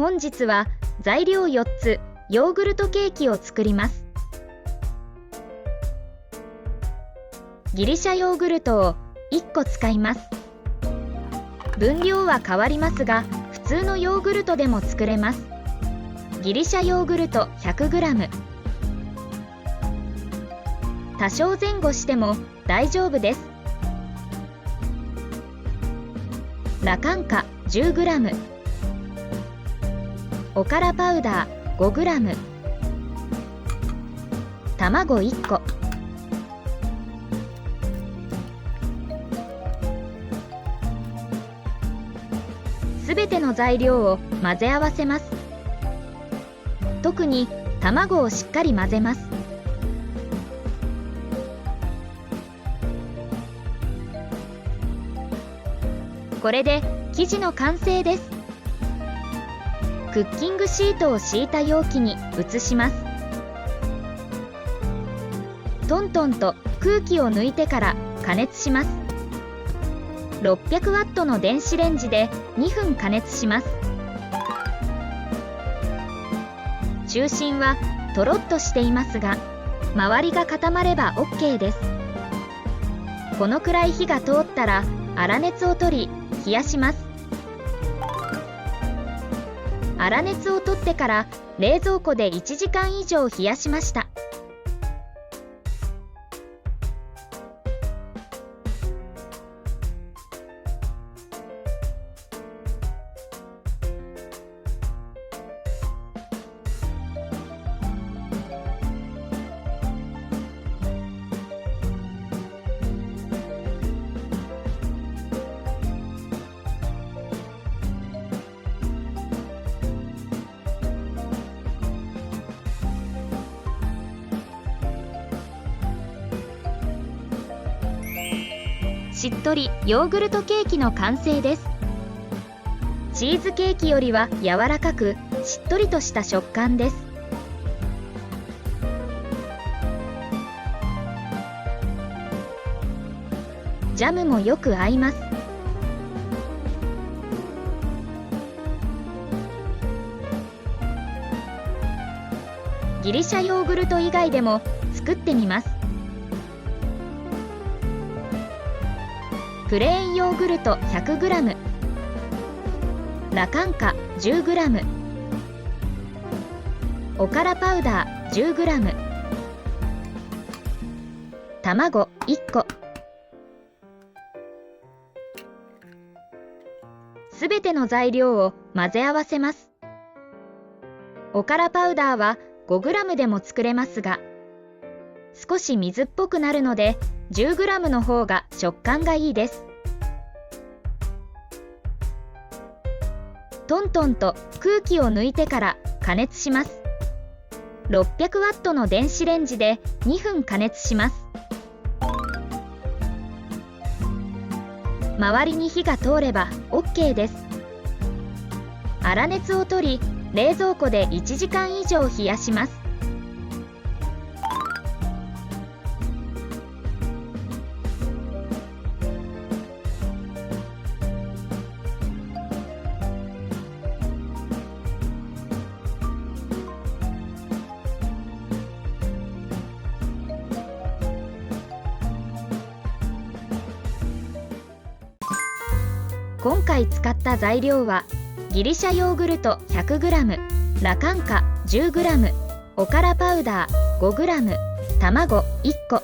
本日は材料4つ、ヨーグルトケーキを作ります。ギリシャヨーグルトを1個使います。分量は変わりますが、普通のヨーグルトでも作れます。ギリシャヨーグルト 100g。多少前後しても大丈夫です。ラカンカ 10g。おからパウダー 5g。卵1個。すべての材料を混ぜ合わせます。特に卵をしっかり混ぜます。これで生地の完成です。クッキングシートを敷いた容器に移します。トントンと空気を抜いてから加熱します。600ワットの電子レンジで2分加熱します。中心はとろっとしていますが、周りが固まれば OK です。このくらい火が通ったら粗熱を取り冷やします。粗熱を取ってから冷蔵庫で1時間以上冷やしました。しっとりヨーグルトケーキの完成です。チーズケーキよりは柔らかくしっとりとした食感です。ジャムもよく合います。ギリシャヨーグルト以外でも作ってみます。プレーンヨーグルト 100g。 ラカンカ 10g。 おからパウダー 10g。 卵1個。すべての材料を混ぜ合わせます。おからパウダーは 5g でも作れますが、少し水っぽくなるので 10g の方が食感がいいです。トントンと空気を抜いてから加熱します。600ワットの電子レンジで2分加熱します。周りに火が通れば OK です。粗熱を取り、冷蔵庫で1時間以上冷やします。今回使った材料はギリシャヨーグルト 100g、 ラカンカ 10g、 おからパウダー 5g、 卵1個。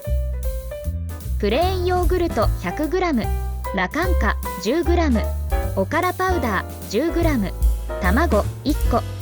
プレーンヨーグルト 100g、 ラカンカ 10g、 おからパウダー 10g、 卵1個。